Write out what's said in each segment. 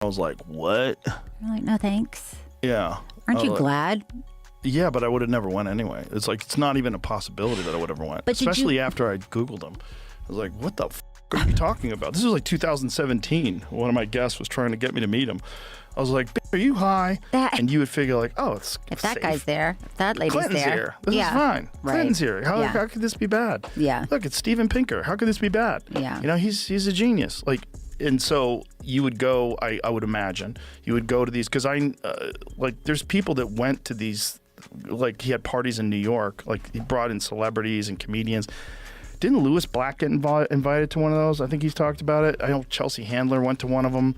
I was like, what? You're like, no thanks. Yeah. Aren't you glad? Yeah, but I would have never went anyway. It's like, it's not even a possibility that I would ever went. But especially after I Googled him. I was like, what the f are you talking about? This was like 2017. One of my guests was trying to get me to meet him. I was like, are you high? And you would figure like, oh, it's if that guy's there, if that lady's Clinton's there. here. This is fine. Right. Clinton's here. How could this be bad? Yeah. Look, it's Steven Pinker. How could this be bad? Yeah. You know, he's a genius. Like, and so you would go, I would imagine, you would go to these, because like, there's people that went to these, like, he had parties in New York, like, he brought in celebrities and comedians. Didn't Louis Black get invited to one of those? I think he's talked about it. I know Chelsea Handler went to one of them.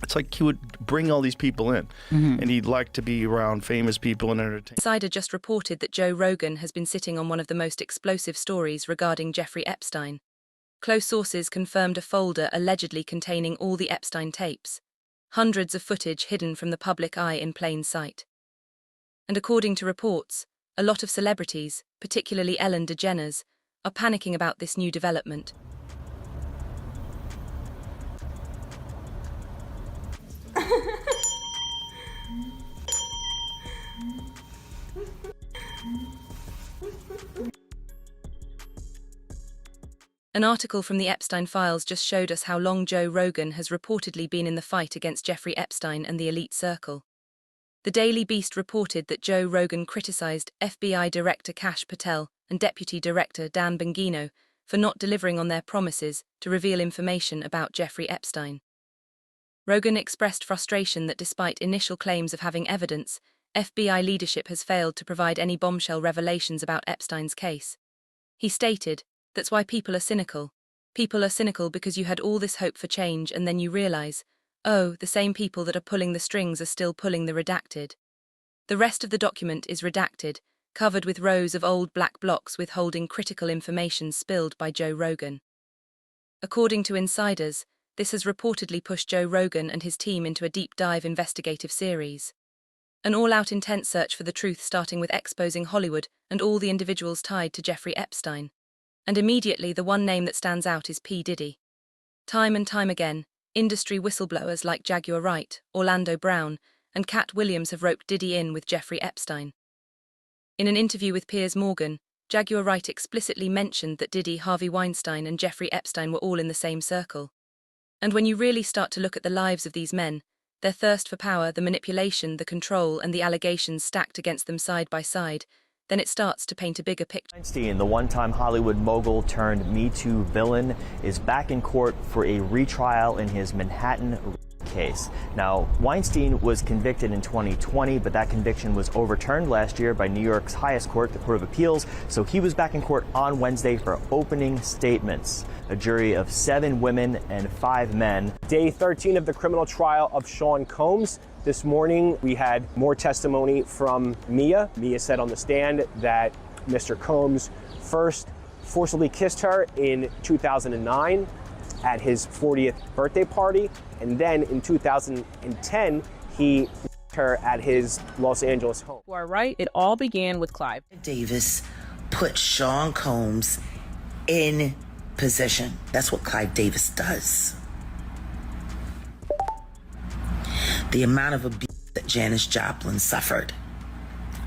It's like he would bring all these people in, and he'd like to be around famous people and entertain. Insider just reported that Joe Rogan has been sitting on one of the most explosive stories regarding Jeffrey Epstein. Close sources confirmed a folder allegedly containing all the Epstein tapes, hundreds of footage hidden from the public eye in plain sight. And according to reports, a lot of celebrities, particularly Ellen DeGeneres, are panicking about this new development. An article from the Epstein files just showed us how long Joe Rogan has reportedly been in the fight against Jeffrey Epstein and the elite circle. The Daily Beast reported that Joe Rogan criticized FBI Director Kash Patel and Deputy Director Dan Bongino for not delivering on their promises to reveal information about Jeffrey Epstein. Rogan expressed frustration that despite initial claims of having evidence, FBI leadership has failed to provide any bombshell revelations about Epstein's case. He stated, "That's why people are cynical. People are cynical because you had all this hope for change and then you realize, oh, the same people that are pulling the strings are still pulling the redacted. The rest of the document is redacted, covered with rows of old black blocks withholding critical information spilled by Joe Rogan." According to insiders, this has reportedly pushed Joe Rogan and his team into a deep dive investigative series. An all-out intense search for the truth, starting with exposing Hollywood and all the individuals tied to Jeffrey Epstein. And immediately the one name that stands out is P. Diddy. Time and time again, industry whistleblowers like Jaguar Wright, Orlando Brown, and Cat Williams have roped Diddy in with Jeffrey Epstein. In an interview with Piers Morgan, Jaguar Wright explicitly mentioned that Diddy, Harvey Weinstein, and Jeffrey Epstein were all in the same circle. And when you really start to look at the lives of these men, their thirst for power, the manipulation, the control, and the allegations stacked against them side by side, then it starts to paint a bigger picture. Weinstein, the one-time Hollywood mogul turned Me Too villain, is back in court for a retrial in his Manhattan case. Now, Weinstein was convicted in 2020, but that conviction was overturned last year by New York's highest court, the Court of Appeals, so he was back in court on Wednesday for opening statements. A jury of 7 women and 5 men. Day 13 of the criminal trial of Sean Combs. This morning, we had more testimony from Mia. Mia said on the stand that Mr. Combs first forcibly kissed her in 2009 at his 40th birthday party, and then in 2010, he her at his Los Angeles home. You are right. It all began with Clive Davis put Sean Combs in position. That's what Clive Davis does. The amount of abuse that Janis Joplin suffered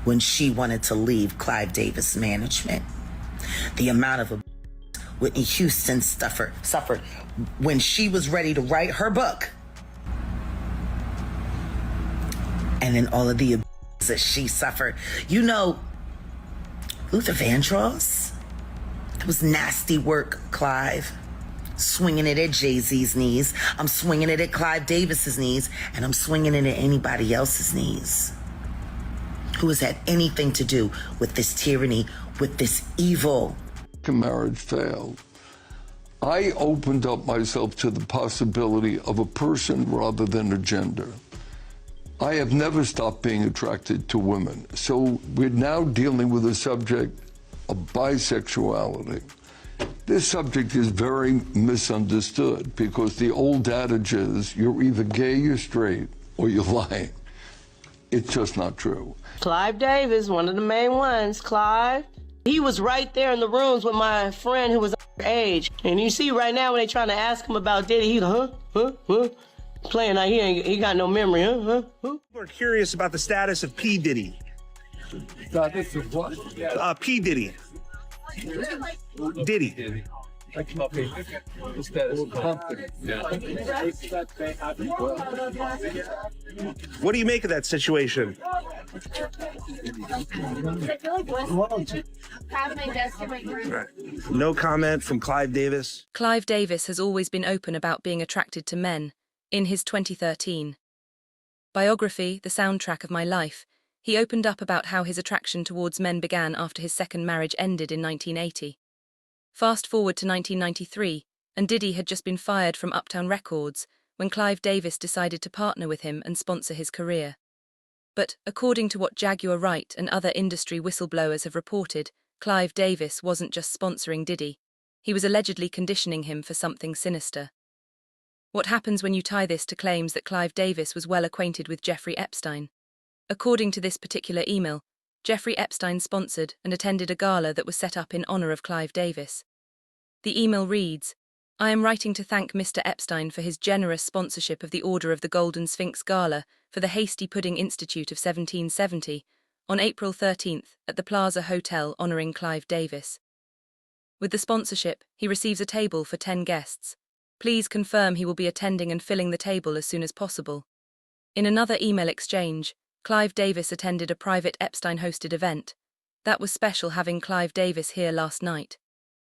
when she wanted to leave Clive Davis management. The amount of abuse Whitney Houston suffered when she was ready to write her book. And then all of the abuse that she suffered. You know, Luther Vandross, it was nasty work, Clive. Swinging it at Jay-Z's knees. I'm swinging it at Clive Davis's knees, and I'm swinging it at anybody else's knees who has had anything to do with this tyranny, with this evil. Marriage failed. I opened up myself to the possibility of a person rather than a gender. I have never stopped being attracted to women. So we're now dealing with the subject of bisexuality. This subject is very misunderstood because the old adage is you're either gay, you're straight, or you're lying. It's just not true. Clive Davis, one of the main ones, Clive. He was right there in the rooms with my friend who was underage. And you see right now when they trying to ask him about Diddy, he's like, huh? Playing like he got no memory, huh? We're curious about the status of P. Diddy. Status of what? P. Diddy. Diddy. What do you make of that situation? No comment from Clive Davis. Clive Davis has always been open about being attracted to men. In his 2013 biography, The Soundtrack of My Life, he opened up about how his attraction towards men began after his second marriage ended in 1980. Fast forward to 1993, and Diddy had just been fired from Uptown Records when Clive Davis decided to partner with him and sponsor his career. But, according to what Jaguar Wright and other industry whistleblowers have reported, Clive Davis wasn't just sponsoring Diddy. He was allegedly conditioning him for something sinister. What happens when you tie this to claims that Clive Davis was well acquainted with Jeffrey Epstein? According to this particular email, Jeffrey Epstein sponsored and attended a gala that was set up in honor of Clive Davis. The email reads, "I am writing to thank Mr. Epstein for his generous sponsorship of the Order of the Golden Sphinx Gala for the Hasty Pudding Institute of 1770 on April 13th at the Plaza Hotel honoring Clive Davis. With the sponsorship, he receives a table for 10 guests. Please confirm he will be attending and filling the table as soon as possible." In another email exchange, Clive Davis attended a private Epstein-hosted event. That was special having Clive Davis here last night.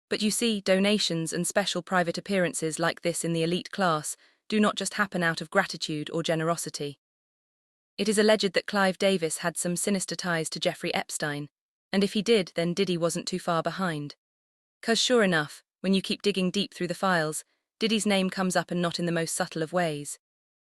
But you see, donations and special private appearances like this in the elite class do not just happen out of gratitude or generosity. It is alleged that Clive Davis had some sinister ties to Jeffrey Epstein, and if he did, then Diddy wasn't too far behind. 'Cause sure enough, when you keep digging deep through the files, Diddy's name comes up and not in the most subtle of ways.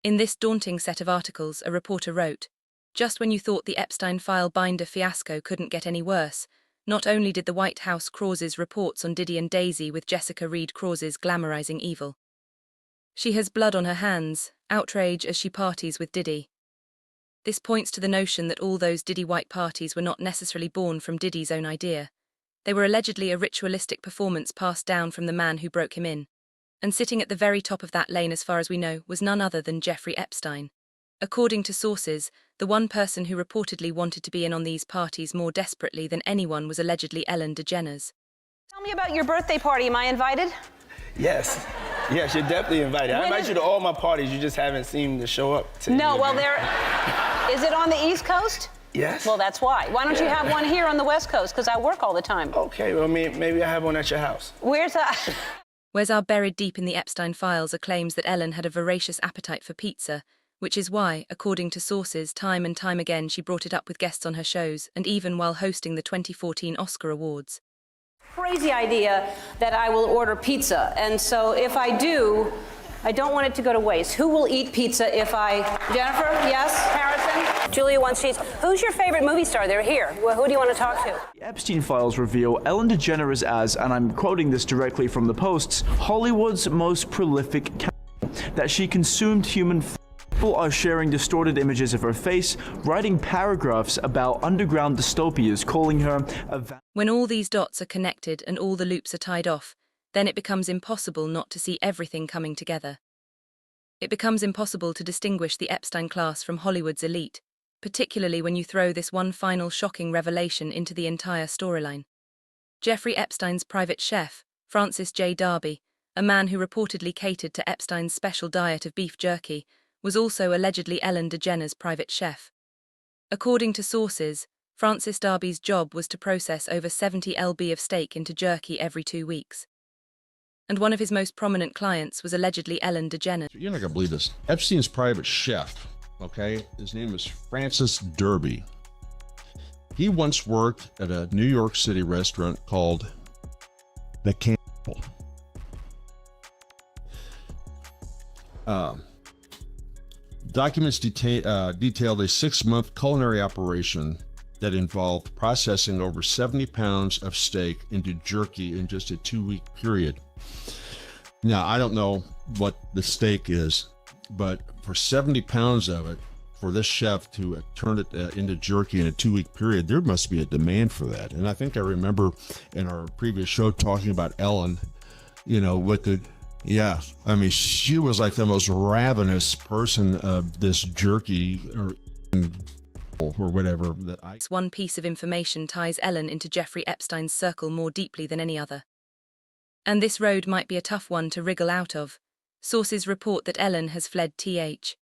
In this daunting set of articles, a reporter wrote, "Just when you thought the Epstein file binder fiasco couldn't get any worse, not only did the White House crawls reports on Diddy and Daisy with Jessica Reed crawls glamorizing evil. She has blood on her hands, outrage as she parties with Diddy. This points to the notion that all those Diddy White parties were not necessarily born from Diddy's own idea. They were allegedly a ritualistic performance passed down from the man who broke him in. And sitting at the very top of that lane as far as we know was none other than Jeffrey Epstein. According to sources, the one person who reportedly wanted to be in on these parties more desperately than anyone was allegedly Ellen DeGeneres. Tell me about your birthday party. Am I invited? Yes. Yes, you're definitely invited. I invite you to all my parties. You just haven't seemed to show up. No, well, is it on the East Coast? Yes. Well, that's why. Why don't you have one here on the West Coast? Because I work all the time. Okay, well, maybe I have one at your house. Where's that? Where's our buried deep in the Epstein files are claims that Ellen had a voracious appetite for pizza, which is why, according to sources, time and time again she brought it up with guests on her shows, and even while hosting the 2014 Oscar Awards. Crazy idea that I will order pizza, and so if I do, I don't want it to go to waste. Who will eat pizza if I... Jennifer, yes? Harrison? Julia wants cheese. Who's your favorite movie star? They're here. Well, who do you want to talk to? The Epstein files reveal Ellen DeGeneres as, and I'm quoting this directly from the Post's, Hollywood's most prolific cannibal, that she consumed human people are sharing distorted images of her face, writing paragraphs about underground dystopias, calling her a... When all these dots are connected and all the loops are tied off, then it becomes impossible not to see everything coming together. It becomes impossible to distinguish the Epstein class from Hollywood's elite, particularly when you throw this one final shocking revelation into the entire storyline. Jeffrey Epstein's private chef, Francis J. Darby, a man who reportedly catered to Epstein's special diet of beef jerky, was also allegedly Ellen DeGeneres' private chef. According to sources, Francis Darby's job was to process over 70 lb of steak into jerky every 2 weeks. And one of his most prominent clients was allegedly Ellen DeGeneres. You're not going to believe this. Epstein's private chef, okay, his name is Francis Darby. He once worked at a New York City restaurant called The Cannibal. Documents detailed a 6-month culinary operation that involved processing over 70 pounds of steak into jerky in just a 2-week period. Now, I don't know what the steak is, but for 70 pounds of it, for this chef to turn it into jerky in a 2-week period, there must be a demand for that. And I think I remember in our previous show talking about Ellen, you know, with the Yeah, I mean, she was like the most ravenous person of this jerky or whatever that I. One piece of information ties Ellen into Jeffrey Epstein's circle more deeply than any other. And this road might be a tough one to wriggle out of. Sources report that Ellen has fled TH.